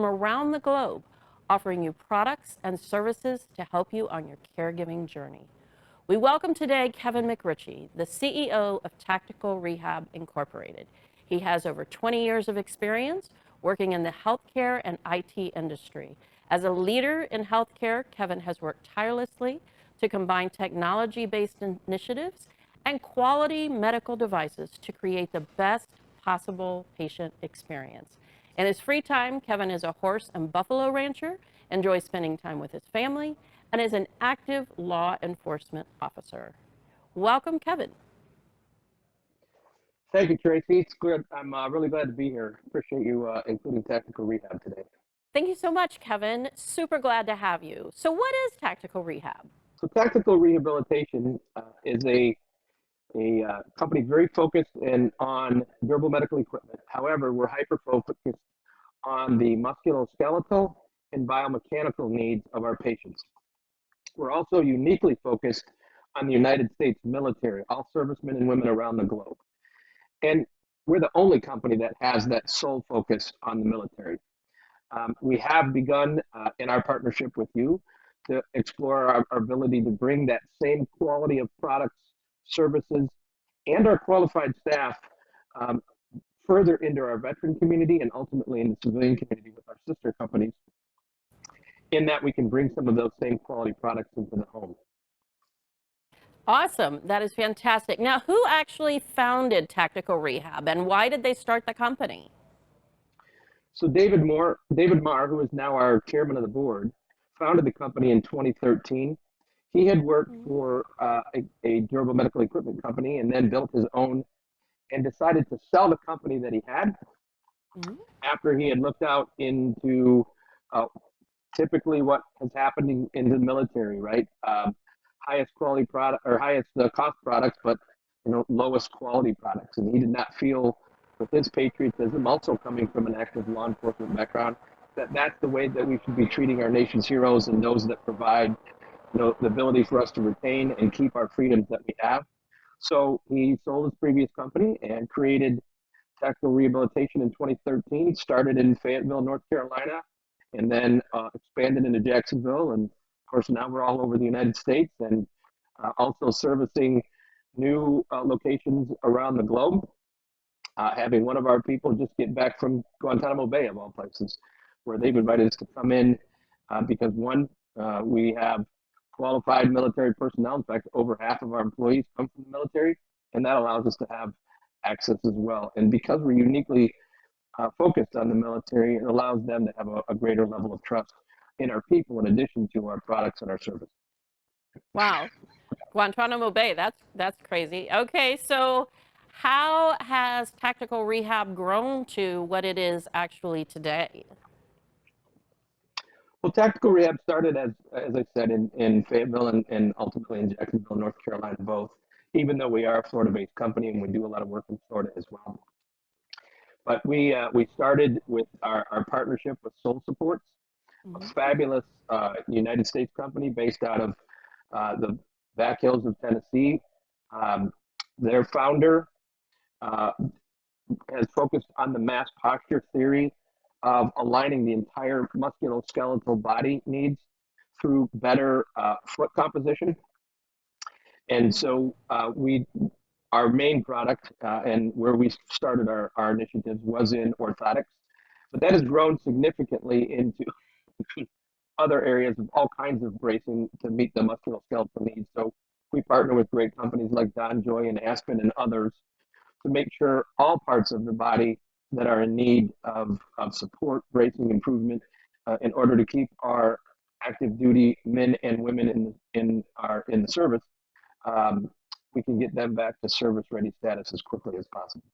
from around the globe, offering you products and services to help you on your caregiving journey. We welcome today Kevin MacRitchie, the CEO of Tactical Rehab Incorporated. He has over 20 years of experience working in the healthcare and IT industry. As a leader in healthcare, Kevin has worked tirelessly to combine technology-based initiatives and quality medical devices to create the best possible patient experience. In his free time, Kevin is a horse and buffalo rancher, enjoys spending time with his family, and is an active law enforcement officer. Welcome, Kevin. Thank you, Tracy. It's good. I'm really glad to be here. Appreciate you including Tactical Rehab today. Thank you so much, Kevin. Super glad to have you. So what is Tactical Rehab? So Tactical Rehabilitation is a company very focused on durable medical equipment. However, we're hyper-focused on the musculoskeletal and biomechanical needs of our patients. We're also uniquely focused on the United States military, all servicemen and women around the globe. And we're the only company that has that sole focus on the military. We have begun in our partnership with you to explore our ability to bring that same quality of products, services, and our qualified staff further into our veteran community and ultimately in the civilian community with our sister companies, in that we can bring some of those same quality products into the home. Awesome. That is fantastic. Now, who actually founded Tactical Rehab and why did they start the company? So David Marr, who is now our chairman of the board, founded the company in 2013. He had worked for a durable medical equipment company and then built his own and decided to sell the company that he had after he had looked out into typically what has happened in the military, right? Highest quality product or highest cost products, but lowest quality products. And he did not feel, with his patriotism, also coming from an active law enforcement background, that that's the way that we should be treating our nation's heroes and those that provide the ability for us to retain and keep our freedoms that we have. So he sold his previous company and created Tactical Rehabilitation in 2013, started in Fayetteville, North Carolina, and then expanded into Jacksonville. And of course, now we're all over the United States and also servicing new locations around the globe. Having one of our people just get back from Guantanamo Bay, of all places, where they've invited us to come in because one, we have qualified military personnel. In fact, over half of our employees come from the military, and that allows us to have access as well. And because we're uniquely focused on the military, it allows them to have a greater level of trust in our people in addition to our products and our service. Wow. Guantanamo Bay, that's crazy. Okay, so how has Tactical Rehab grown to what it is actually today? Well, Tactical Rehab started, as I said, in Fayetteville and ultimately in Jacksonville, North Carolina, both, even though we are a Florida-based company and we do a lot of work in Florida as well. But we started with our partnership with Soul Supports, a fabulous United States company based out of the back hills of Tennessee. Their founder has focused on the mass posture theory of aligning the entire musculoskeletal body needs through better foot composition. And so our main product and where we started our initiatives was in orthotics, but that has grown significantly into other areas of all kinds of bracing to meet the musculoskeletal needs. So we partner with great companies like DonJoy and Aspen and others to make sure all parts of the body that are in need of support, bracing improvement, in order to keep our active duty men and women in the service, we can get them back to service ready status as quickly as possible.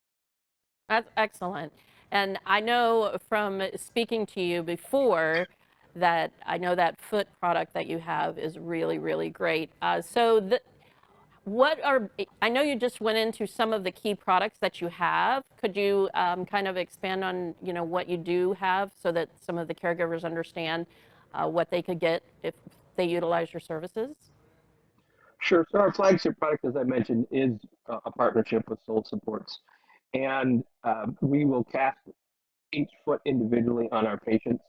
That's excellent. And I know from speaking to you before that I know that foot product that you have is really, really great. I know you just went into some of the key products that you have. Could you kind of expand on, what you do have so that some of the caregivers understand what they could get if they utilize your services? Sure. So our flagship product, as I mentioned, is a partnership with Soul Supports. And we will cast each foot individually on our patients.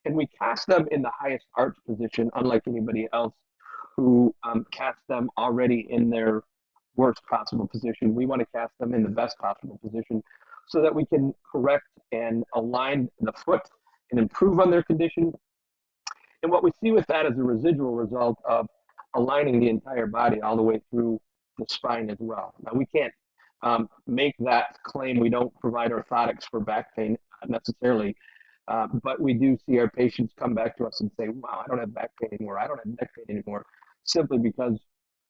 And we cast them in the highest arch position, unlike anybody else who cast them already in their worst possible position. We want to cast them in the best possible position so that we can correct and align the foot and improve on their condition. And what we see with that is a residual result of aligning the entire body all the way through the spine as well. Now, we can't make that claim. We don't provide orthotics for back pain necessarily, but we do see our patients come back to us and say, wow, I don't have back pain anymore. I don't have neck pain anymore, simply because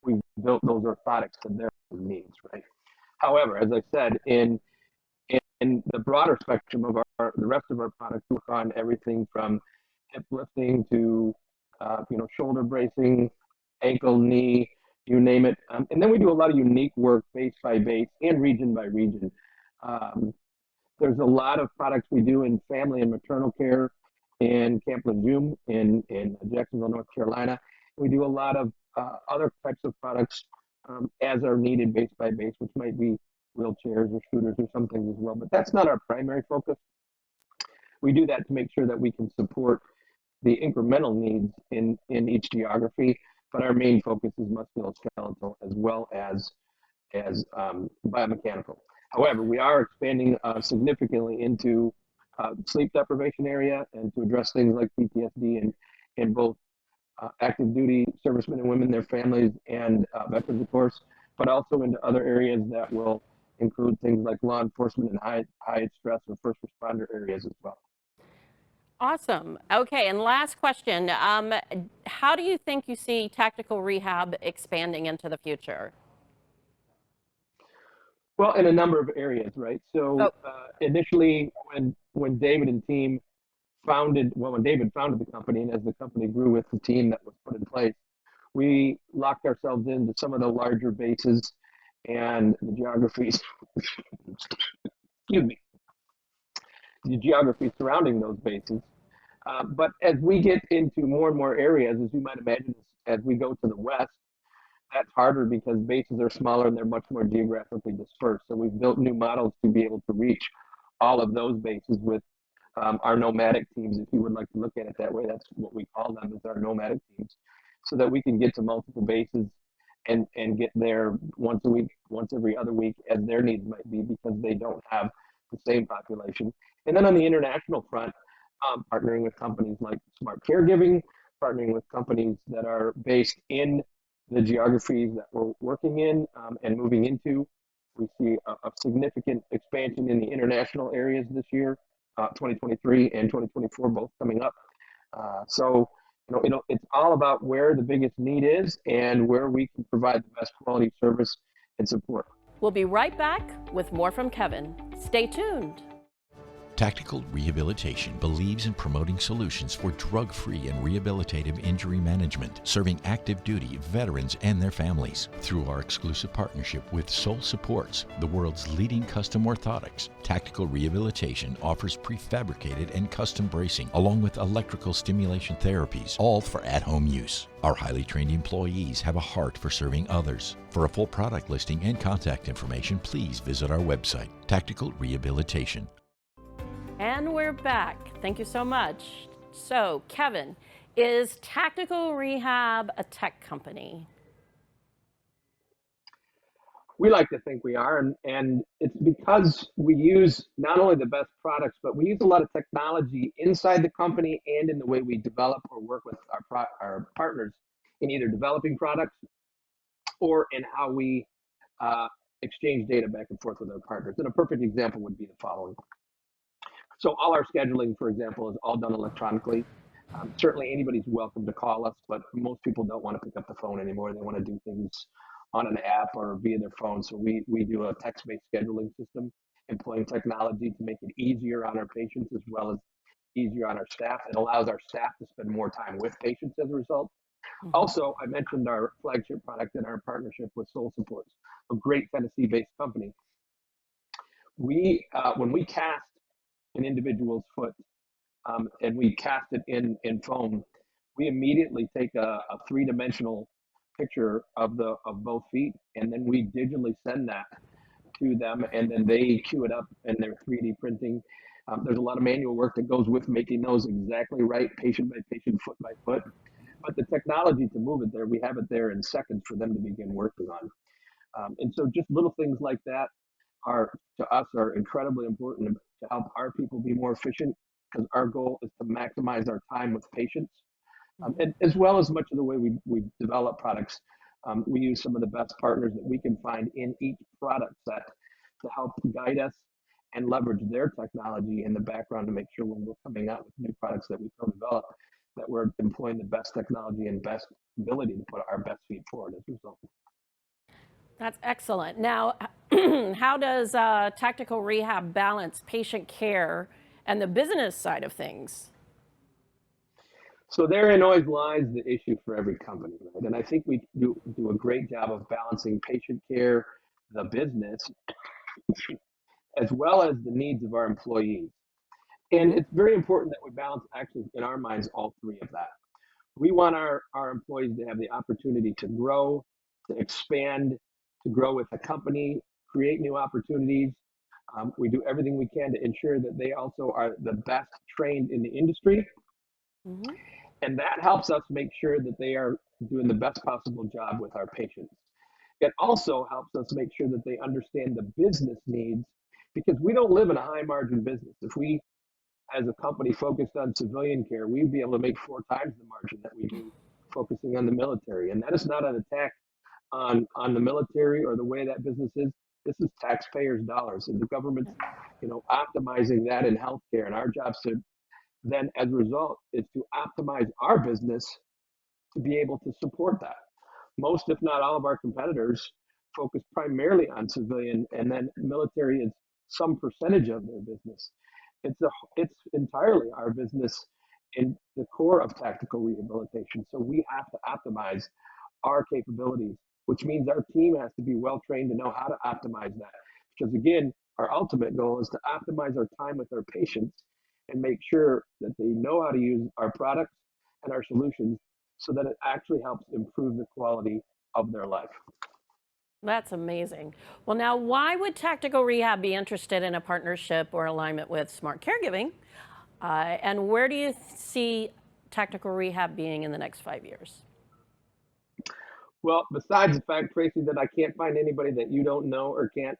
we've built those orthotics to their needs, right? However, as I said, in the broader spectrum of the rest of our products, we work on everything from hip lifting to shoulder bracing, ankle, knee, you name it. And then we do a lot of unique work base by base and region by region. There's a lot of products we do in family and maternal care in Camp Lejeune in Jacksonville, North Carolina. We do a lot of other types of products as are needed base by base, which might be wheelchairs or scooters or some things as well. But that's not our primary focus. We do that to make sure that we can support the incremental needs in each geography, but our main focus is musculoskeletal as well as biomechanical. However, we are expanding significantly into sleep deprivation area and to address things like PTSD in both active duty servicemen and women, their families, and veterans, of course, but also into other areas that will include things like law enforcement and high stress or first responder areas as well. Awesome. Okay, and last question. How do you think you see tactical rehab expanding into the future? Well, in a number of areas, right? So initially, when David and team when David founded the company, and as the company grew with the team that was put in place, we locked ourselves into some of the larger bases and the geographies. Excuse me. The geography surrounding those bases. But as we get into more and more areas, as you might imagine, as we go to the west, that's harder because bases are smaller and they're much more geographically dispersed. So we've built new models to be able to reach all of those bases with our nomadic teams, if you would like to look at it that way. That's what we call them, is our nomadic teams, so that we can get to multiple bases and get there once a week, once every other week, as their needs might be, because they don't have the same population. And then on the international front, partnering with companies like Smart Caregiving, partnering with companies that are based in the geographies that we're working in and moving into. We see a significant expansion in the international areas this year, 2023 and 2024, both coming up. So it's all about where the biggest need is and where we can provide the best quality service and support. We'll be right back with more from Kevin. Stay tuned. Tactical Rehabilitation believes in promoting solutions for drug-free and rehabilitative injury management, serving active duty veterans and their families. Through our exclusive partnership with Soul Supports, the world's leading custom orthotics, Tactical Rehabilitation offers prefabricated and custom bracing, along with electrical stimulation therapies, all for at-home use. Our highly trained employees have a heart for serving others. For a full product listing and contact information, please visit our website, Tactical Rehabilitation. And we're back. Thank you so much. So, Kevin, is Tactical Rehab a tech company? We like to think we are, and it's because we use not only the best products, but we use a lot of technology inside the company and in the way we develop or work with our partners in either developing products or in how we exchange data back and forth with our partners. And a perfect example would be the following. So all our scheduling, for example, is all done electronically. Certainly anybody's welcome to call us, but most people don't want to pick up the phone anymore. They want to do things on an app or via their phone. So we do a text-based scheduling system, employing technology to make it easier on our patients as well as easier on our staff. It allows our staff to spend more time with patients as a result. Also, I mentioned our flagship product and our partnership with Soul Supports, a great Tennessee-based company. When we cast an individual's foot and we cast it in foam, we immediately take a three-dimensional picture of both feet, and then we digitally send that to them, and then they queue it up in their 3D printing. There's a lot of manual work that goes with making those exactly right, patient by patient, foot by foot. But the technology to move it there, we have it there in seconds for them to begin working on. And so just little things like that are, to us, are incredibly important to help our people be more efficient, because our goal is to maximize our time with patients. And as well as much of the way we develop products, we use some of the best partners that we can find in each product set to help guide us and leverage their technology in the background to make sure when we're coming out with new products that we co-develop, that we're employing the best technology and best ability to put our best feet forward as a result. That's excellent. Now, how does Tactical Rehab balance patient care and the business side of things? So therein always lies the issue for every company, right? And I think we do a great job of balancing patient care, the business, as well as the needs of our employees. And Mm-hmm. it's very important that we balance, actually, in our minds, all three of that. We want our employees to have the opportunity to grow, to expand, to grow with the company, create new opportunities. We do everything we can to ensure that they also are the best trained in the industry. Mm-hmm. And that helps us make sure that they are doing the best possible job with our patients. It also helps us make sure that they understand the business needs, because we don't live in a high margin business. If we, as a company focused on civilian care, we'd be able to make 4 times the margin that we do focusing on the military. And that is not an attack on the military or the way that business is. This is taxpayers' dollars, and the government's, optimizing that in healthcare. And our job to then, as a result, is to optimize our business to be able to support that. Most, if not all, of our competitors focus primarily on civilian, and then military is some percentage of their business. It's entirely our business in the core of tactical rehabilitation. So we have to optimize our capabilities, which means our team has to be well trained to know how to optimize that. Because again, our ultimate goal is to optimize our time with our patients and make sure that they know how to use our products and our solutions so that it actually helps improve the quality of their life. That's amazing. Well, now, why would Tactical Rehab be interested in a partnership or alignment with Smart Caregiving? And where do you see Tactical Rehab being in the next 5 years? Well, besides the fact, Traci, that I can't find anybody that you don't know or can't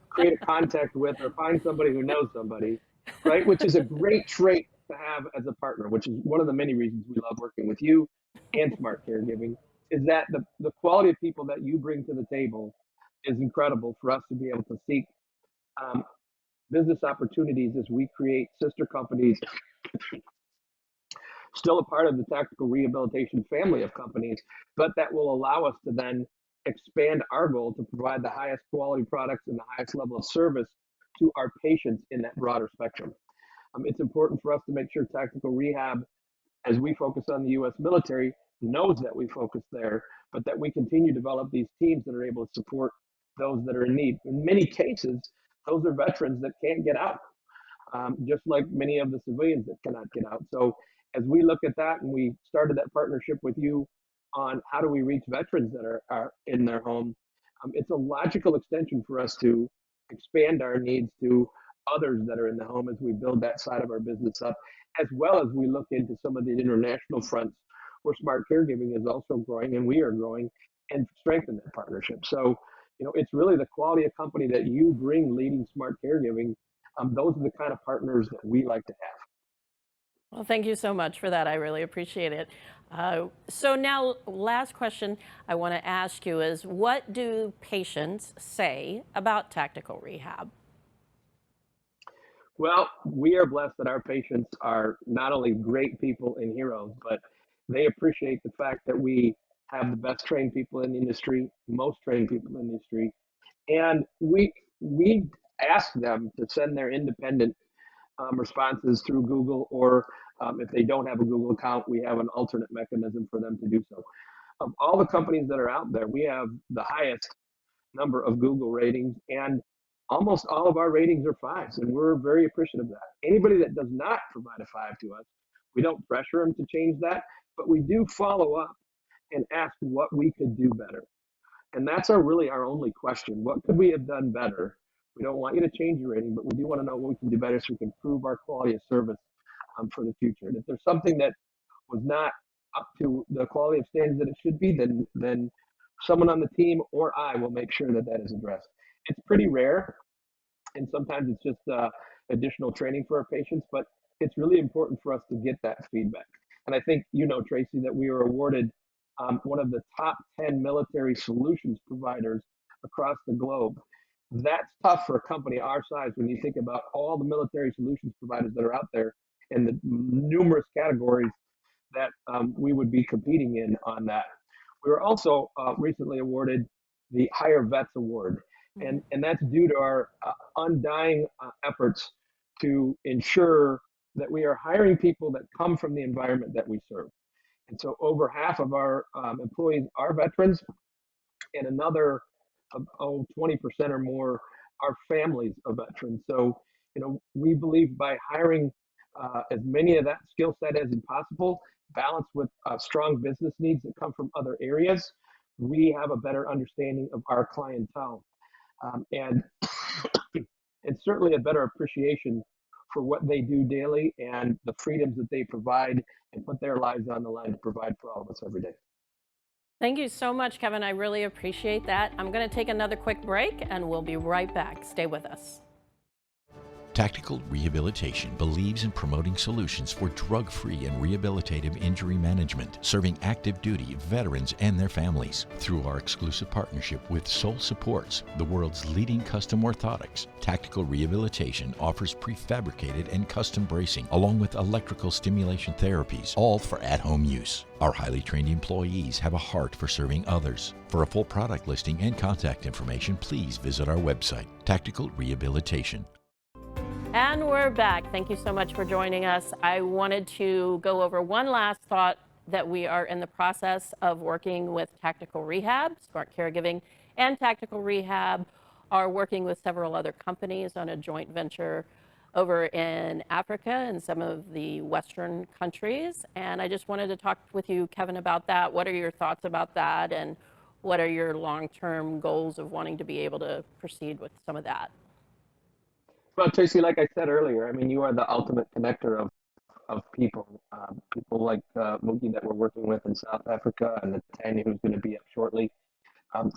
create a contact with or find somebody who knows somebody, right? Which is a great trait to have as a partner, which is one of the many reasons we love working with you and Smart Caregiving, is that the quality of people that you bring to the table is incredible for us to be able to seek business opportunities as we create sister companies, still a part of the tactical rehabilitation family of companies, but that will allow us to then expand our goal to provide the highest quality products and the highest level of service to our patients in that broader spectrum. It's important for us to make sure tactical rehab, as we focus on the U.S. military, knows that we focus there, but that we continue to develop these teams that are able to support those that are in need. In many cases, those are veterans that can't get out, just like many of the civilians that cannot get out. So as we look at that, and we started that partnership with you on how do we reach veterans that are in their home, it's a logical extension for us to expand our needs to others that are in the home as we build that side of our business up, as well as we look into some of the international fronts where Smart Caregiving is also growing and we are growing, and strengthen that partnership. So, it's really the quality of company that you bring leading Smart Caregiving. Those are the kind of partners that we like to have. Well, thank you so much for that. I really appreciate it. So now, last question I want to ask you is, what do patients say about Tactical Rehab? Well, we are blessed that our patients are not only great people and heroes, but they appreciate the fact that we have the best trained people in the industry, most trained people in the industry, and we ask them to send their independent responses through Google, or if they don't have a Google account, we have an alternate mechanism for them to do so. Of all the companies that are out there, we have the highest number of Google ratings, and almost all of our ratings are 5s, and we're very appreciative of that. Anybody that does not provide a 5 to us, we don't pressure them to change that, but we do follow up and ask what we could do better. And that's really our only question. What could we have done better We don't want you to change your rating, but we do want to know what we can do better so we can improve our quality of service for the future. And if there's something that was not up to the quality of standards that it should be, then someone on the team or I will make sure that that is addressed. It's pretty rare, and sometimes it's just additional training for our patients, but it's really important for us to get that feedback. And I think you know, Traci, that we were awarded one of the top 10 military solutions providers across the globe. That's tough for a company our size when you think about all the military solutions providers that are out there and the numerous categories that we would be competing in on that. We were also recently awarded the Hire Vets Award, and that's due to our undying efforts to ensure that we are hiring people that come from the environment that we serve. And so over half of our employees are veterans, and another 20% or more are families of veterans. So, you know, we believe by hiring as many of that skill set as possible, balanced with strong business needs that come from other areas, we have a better understanding of our clientele, and certainly a better appreciation for what they do daily and the freedoms that they provide and put their lives on the line to provide for all of us every day. Thank you so much, Kevin. I really appreciate that. I'm going to take another quick break, and we'll be right back. Stay with us. Tactical Rehabilitation believes in promoting solutions for drug-free and rehabilitative injury management, serving active duty veterans and their families. Through our exclusive partnership with Soul Supports, the world's leading custom orthotics, Tactical Rehabilitation offers prefabricated and custom bracing, along with electrical stimulation therapies, all for at-home use. Our highly trained employees have a heart for serving others. For a full product listing and contact information, please visit our website, Tactical Rehabilitation. And we're back. Thank you so much for joining us. I wanted to go over one last thought that we are in the process of working with Tactical Rehab. Smart Caregiving and Tactical Rehab are working with several other companies on a joint venture over in Africa and some of the Western countries. And I just wanted to talk with you, Kevin, about that. What are your thoughts about that? And what are your long-term goals of wanting to be able to proceed with some of that? Well, Traci, like I said earlier, I mean, you are the ultimate connector of people. People like Mookie that we're working with in South Africa, and Tanya, who's going to be up shortly.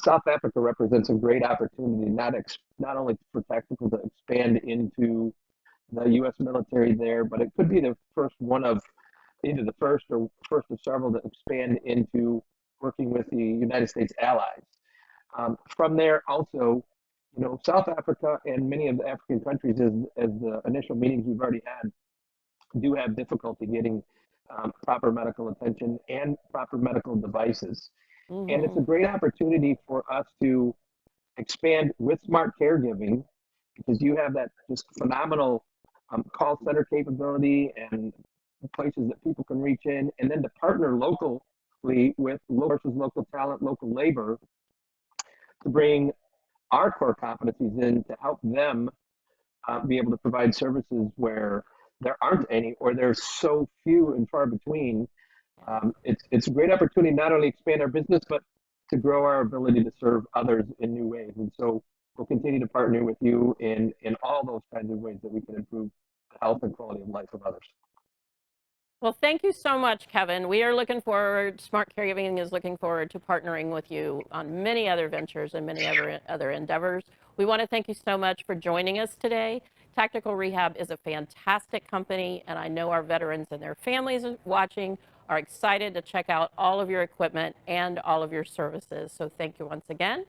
South Africa represents a great opportunity, not only for Tactical to expand into the U.S. military there, but it could be the first one of either the first or first of several to expand into working with the United States allies. From there, also, you know, South Africa and many of the African countries, as the initial meetings we've already had, do have difficulty getting proper medical attention and proper medical devices. And it's a great opportunity for us to expand with smart caregiving, because you have that just phenomenal call center capability and places that people can reach in, and then to partner locally with local talent, local labor, to bring our core competencies in to help them be able to provide services where there aren't any, or there's so few and far between. It's a great opportunity not only to expand our business, but to grow our ability to serve others in new ways. And so we'll continue to partner with you in all those kinds of ways that we can improve the health and quality of life of others. Well, thank you so much, Kevin. We are looking forward, Smart Caregiving is looking forward to partnering with you on many other ventures and many other endeavors. We want to thank you so much for joining us today. Tactical Rehab is a fantastic company, and I know our veterans and their families watching are excited to check out all of your equipment and all of your services. So thank you once again.